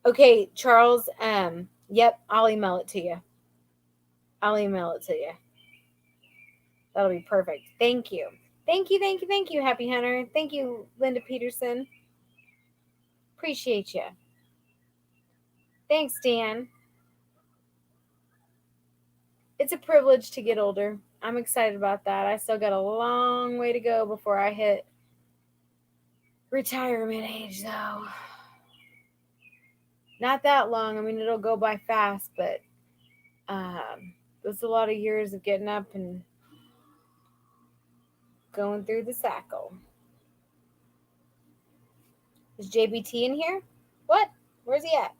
Okay, Charles, yep, I'll email it to you. I'll email it to you. That'll be perfect. Thank you. Thank you, thank you, thank you, Happy Hunter. Thank you, Linda Peterson. Appreciate you. Thanks, Dan. It's a privilege to get older. I'm excited about that. I still got a long way to go before I hit retirement age, though. Not that long. I mean, it'll go by fast, but it's a lot of years of getting up and going through the cycle. Is JBT in here? What? Where's he at?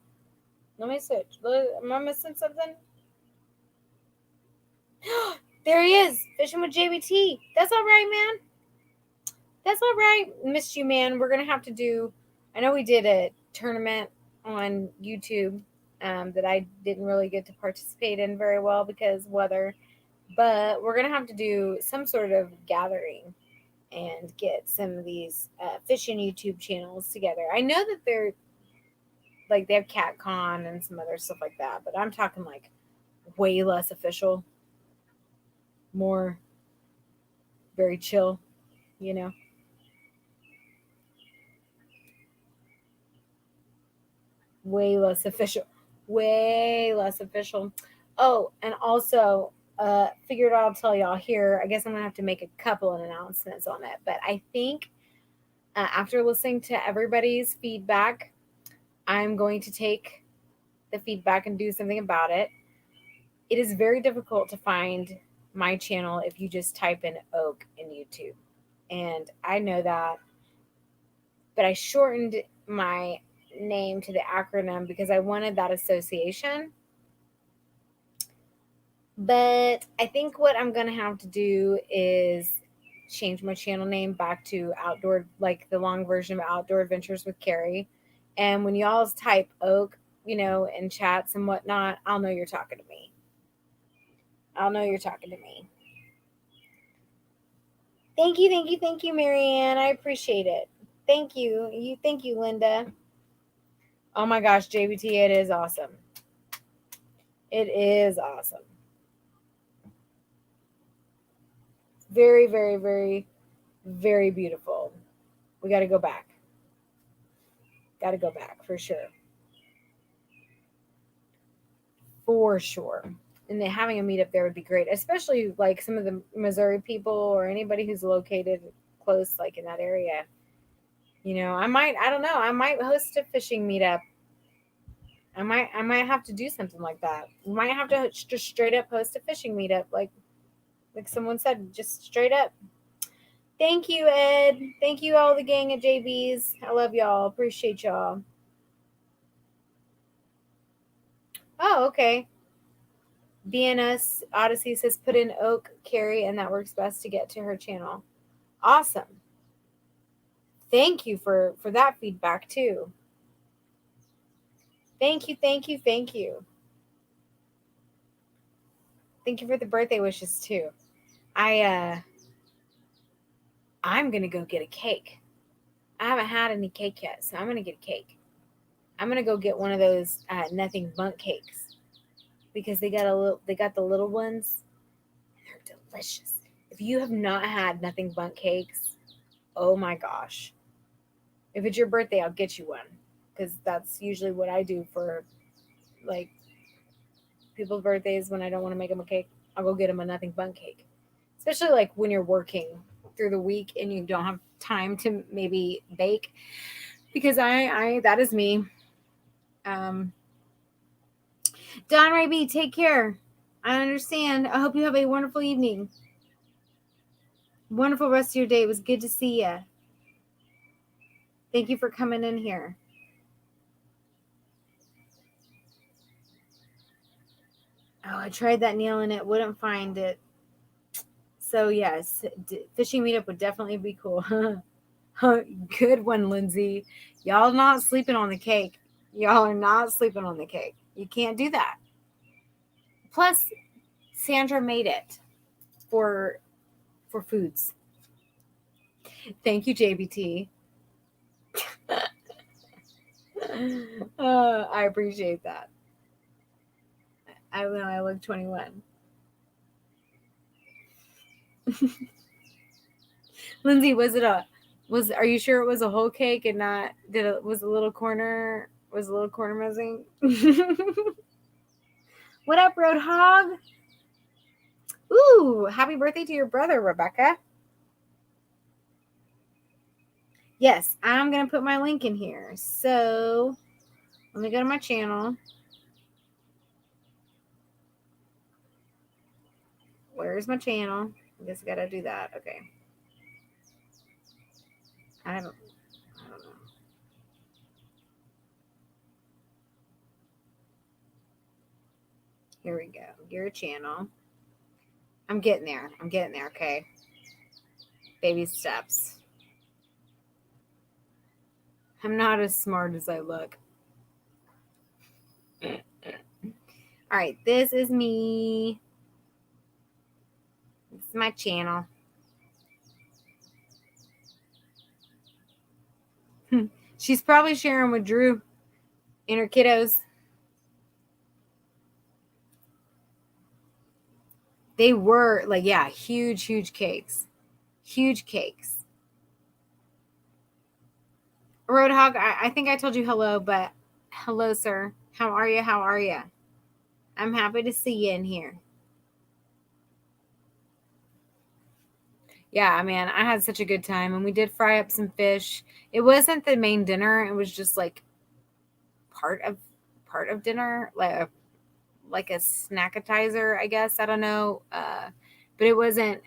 Let me switch. Am I missing something? There he is, fishing with JBT. That's all right, man. That's all right. Missed you, man. We're going to have to do, I know we did a tournament on YouTube that I didn't really get to participate in very well because weather, but we're going to have to do some sort of gathering and get some of these fishing YouTube channels together. I know that they're like they have CatCon and some other stuff like that, but I'm talking like way less official, more very chill, you know. Way less official. Way less official. Oh, and also, figured I'll tell y'all here. I guess I'm gonna have to make a couple of announcements on it, but I think after listening to everybody's feedback, I'm going to take the feedback and do something about it. It is very difficult to find my channel if you just type in Oak in YouTube, and I know that, but I shortened my name to the acronym because I wanted that association. But I think what I'm going to have to do is change my channel name back to Outdoor, like the long version of Outdoor Adventures with Carrie. And when y'all type Oak, in chats and whatnot, I'll know you're talking to me. I'll know you're talking to me. Thank you, Marianne. I appreciate it. Thank you. Thank you, Linda. Oh my gosh, JBT, it is awesome. It is awesome. Very, very, very, very beautiful. We got to go back. Got to go back for sure. For sure. And then having a meetup there would be great, especially like some of the Missouri people or anybody who's located close, like in that area. You know, I don't know, I might host a fishing meetup. I might have to do something like that. We might have to just straight up host a fishing meetup, like someone said, just straight up. Thank you, Ed. Thank you, all the gang at JB's. I love y'all. Appreciate y'all. Oh, okay. BNS Odyssey says put in Oak Carrie, and that works best to get to her channel. Awesome. Thank you for that feedback too. Thank you. Thank you for the birthday wishes too. I'm gonna go get a cake. I haven't had any cake yet, so I'm gonna get a cake. I'm gonna go get one of those nothing bundt cakes because they got the little ones. They're delicious. If you have not had nothing bundt cakes, oh my gosh! If it's your birthday, I'll get you one because that's usually what I do for like people's birthdays when I don't want to make them a cake. I'll go get them a nothing bundt cake, especially like when you're working through the week and you don't have time to maybe bake. Because I that is me. Don Ray, take care. I understand. I hope you have a wonderful evening. Wonderful rest of your day. It was good to see you. Thank you for coming in here. Oh, I tried that, Neil, and it wouldn't find it. So, yes, fishing meetup would definitely be cool. Good one, Lindsay. Y'all not sleeping on the cake. Y'all are not sleeping on the cake. You can't do that. Plus, Sandra made it for foods. Thank you, JBT. I appreciate that. I know I look 21. Lindsay, are you sure it was a whole cake and not was a little corner missing? What up, Roadhog? Ooh, happy birthday to your brother, Rebecca. Yes, I'm going to put my link in here. So, let me go to my channel. Where's my channel? I guess I got to do that. Okay. I don't know. Here we go. Your channel. I'm getting there. Okay. Baby steps. I'm not as smart as I look. All right, this is me. This is my channel. She's probably sharing with Drew and her kiddos. They were like, yeah, huge cakes. Huge cakes. Roadhog, I think I told you hello, but hello, sir. How are you? I'm happy to see you in here. Yeah, man, I had such a good time, and we did fry up some fish. It wasn't the main dinner; it was just like part of dinner, like a snackatizer, I guess. I don't know, but it wasn't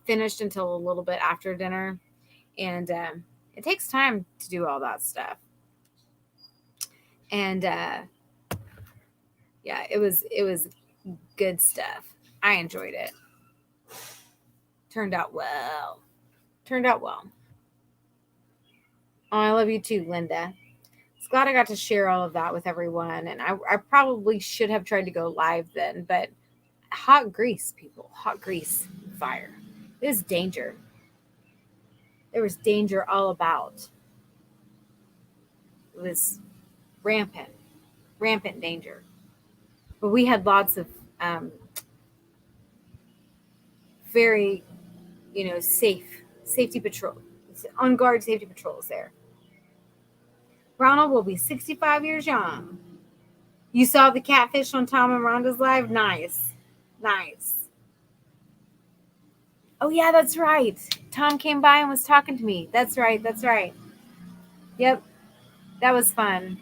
finished until a little bit after dinner, and it takes time to do all that stuff. And yeah, it was good stuff. I enjoyed it. Turned out well. Oh, I love you too, Linda. It's glad I got to share all of that with everyone. And I probably should have tried to go live then, but hot grease, people. Hot grease fire. It is danger. There was danger all about. It was rampant danger. But we had lots of very, safety patrol, on guard safety patrols there. Ronald will be 65 years young. You saw the catfish on Tom and Rhonda's live? Nice. Oh, yeah, that's right. Tom came by and was talking to me. That's right. Yep. That was fun.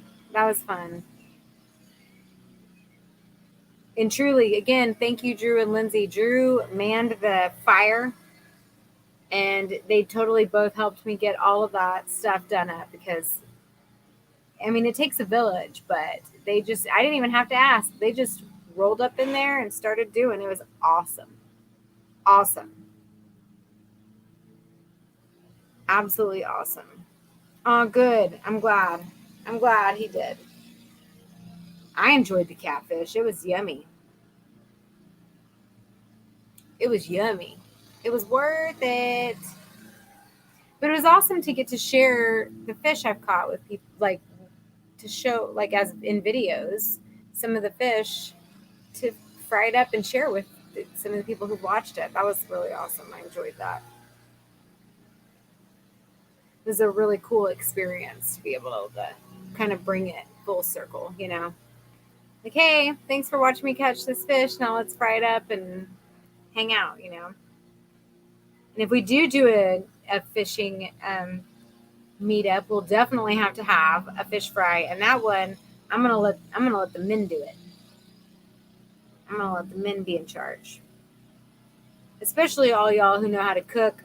And truly, again, thank you, Drew and Lindsay. Drew manned the fire, and they totally both helped me get all of that stuff done up because, I mean, it takes a village, but I didn't even have to ask. They just rolled up in there and started doing. It was awesome. Absolutely awesome. Oh, good. I'm glad he did. I enjoyed the catfish. It was yummy. It was worth it. But it was awesome to get to share the fish I've caught with people, like to show, like as in videos, some of the fish to fry it up and share with some of the people who watched it. That was really awesome. I enjoyed that. It was a really cool experience to be able to kind of bring it full circle, Like, hey, thanks for watching me catch this fish. Now let's fry it up and hang out, And if we do a fishing meetup, we'll definitely have to have a fish fry. And that one, I'm gonna let the men do it. I'm gonna let the men be in charge. Especially all y'all who know how to cook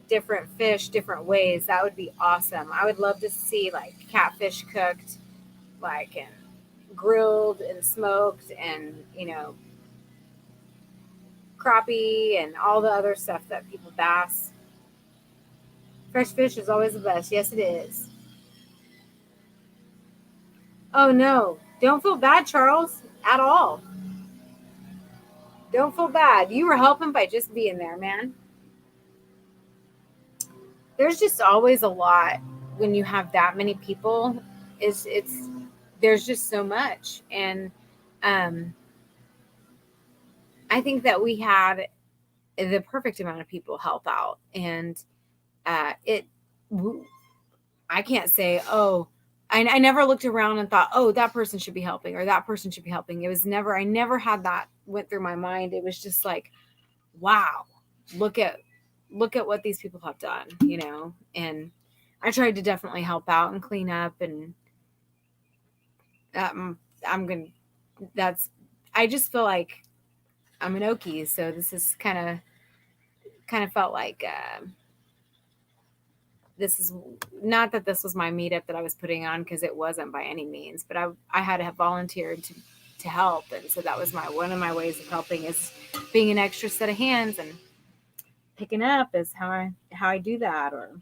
different fish different ways. That would be awesome. I would love to see like catfish cooked, like and grilled and smoked, and crappie and all the other stuff that people bass. Fresh fish is always the best. Yes, it is. Oh no, don't feel bad, Charles, at all. Don't feel bad. You were helping by just being there, man. There's just always a lot when you have that many people. It's there's just so much, and I think that we had the perfect amount of people help out, and I can't say, oh, I never looked around and thought, oh, that person should be helping or that person should be helping. It was never, I never had that went through my mind. It was just like, wow, look at what these people have done, and I tried to definitely help out and clean up, and I just feel like I'm an Okie. So this is kind of felt like, this is not that this was my meetup that I was putting on, because it wasn't by any means, but I had to have volunteered to help. And so that was one of my ways of helping, is being an extra set of hands, and picking up is how I do that, or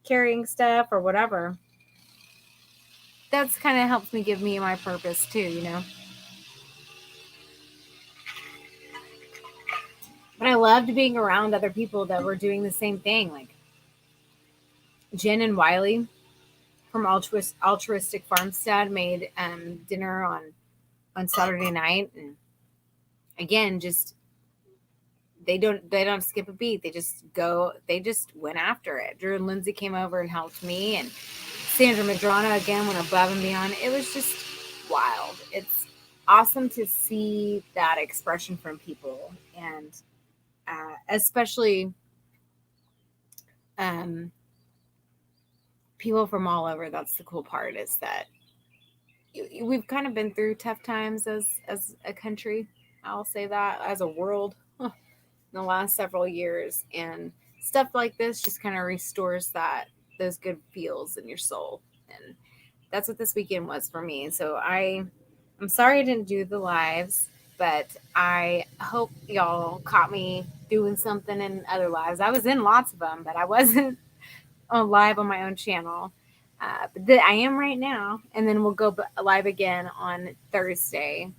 carrying stuff or whatever. That's kind of helps me give me my purpose too, But I loved being around other people that were doing the same thing, like Jen and Wiley from Altruistic Farmstead made dinner on Saturday night, and again, just they don't skip a beat. They just went after it. Drew and Lindsay came over and helped me, and Sandra Madrano again went above and beyond. It was just wild. It's awesome to see that expression from people, and especially people from all over. That's the cool part, is that we've kind of been through tough times as a country. I'll say that, as a world, in the last several years, and stuff like this just kind of restores those good feels in your soul, and that's what this weekend was for me. So I'm sorry I didn't do the lives, but I hope y'all caught me doing something in other lives. I was in lots of them, but I wasn't on live on my own channel. But I am right now, and then we'll go live again on Thursday,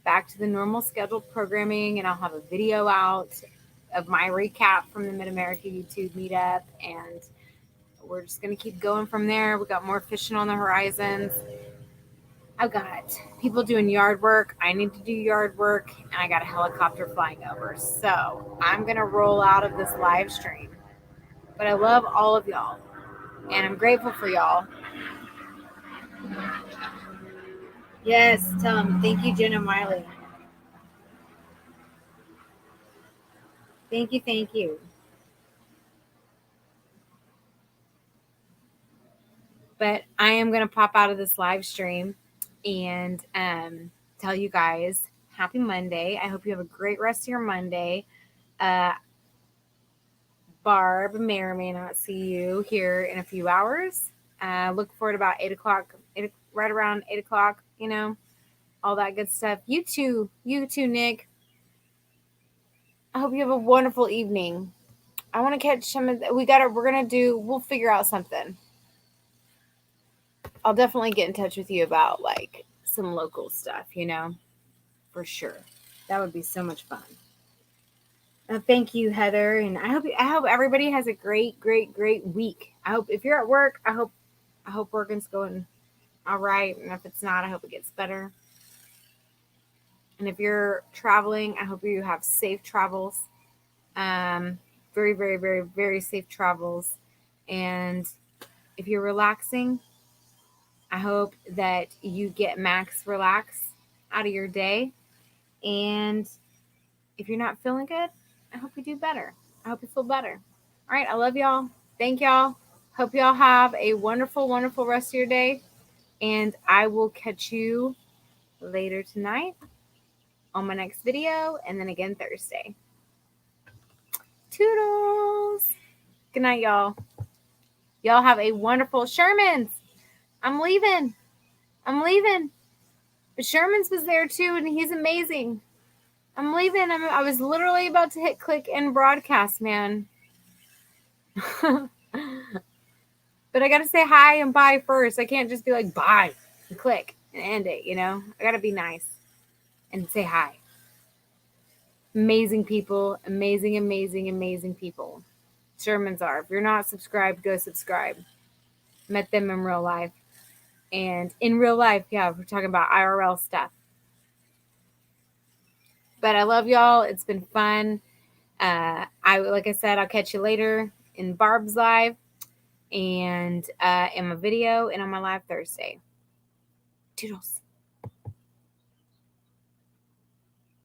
back to the normal scheduled programming, and I'll have a video out of my recap from the Mid-America YouTube meetup, and we're just going to keep going from there. We got more fishing on the horizons. I've got people doing yard work. I need to do yard work, and I got a helicopter flying over. So I'm going to roll out of this live stream. But I love all of y'all, and I'm grateful for y'all. Yes, tell them. Thank you, Jenna Miley. Thank you, thank you. But I am going to pop out of this live stream and tell you guys happy Monday. I hope you have a great rest of your Monday. Barb may or may not see you here in a few hours. Look for it about 8 o'clock, right around 8 o'clock, all that good stuff. You too, Nick. I hope you have a wonderful evening. I want to catch some of we'll figure out something. I'll definitely get in touch with you about like some local stuff, for sure. That would be so much fun. Thank you, Heather, and I hope everybody has a great week. I hope if you're at work, I hope working's going all right, and if it's not, I hope it gets better. And if you're traveling, I hope you have safe travels. Very, very, very, very safe travels. And if you're relaxing, I hope that you get max relax out of your day. And if you're not feeling good, I hope you do better. I hope you feel better. All right. I love y'all. Thank y'all. Hope y'all have a wonderful, wonderful rest of your day. And I will catch you later tonight on my next video, and then again Thursday. Toodles. Good night, y'all. Y'all have a wonderful Sherman's. I'm leaving. But Sherman's was there too, and he's amazing. I'm leaving. I was literally about to hit click and broadcast, man. But I got to say hi and bye first. I can't just be like bye and click and end it, I got to be nice and say hi. Amazing people. Amazing, amazing, amazing people. Shermans are. If you're not subscribed, go subscribe. Met them in real life. And in real life, yeah, we're talking about IRL stuff. But I love y'all. It's been fun. Like I said, I'll catch you later in Barb's live and in my video and on my live Thursday. Toodles.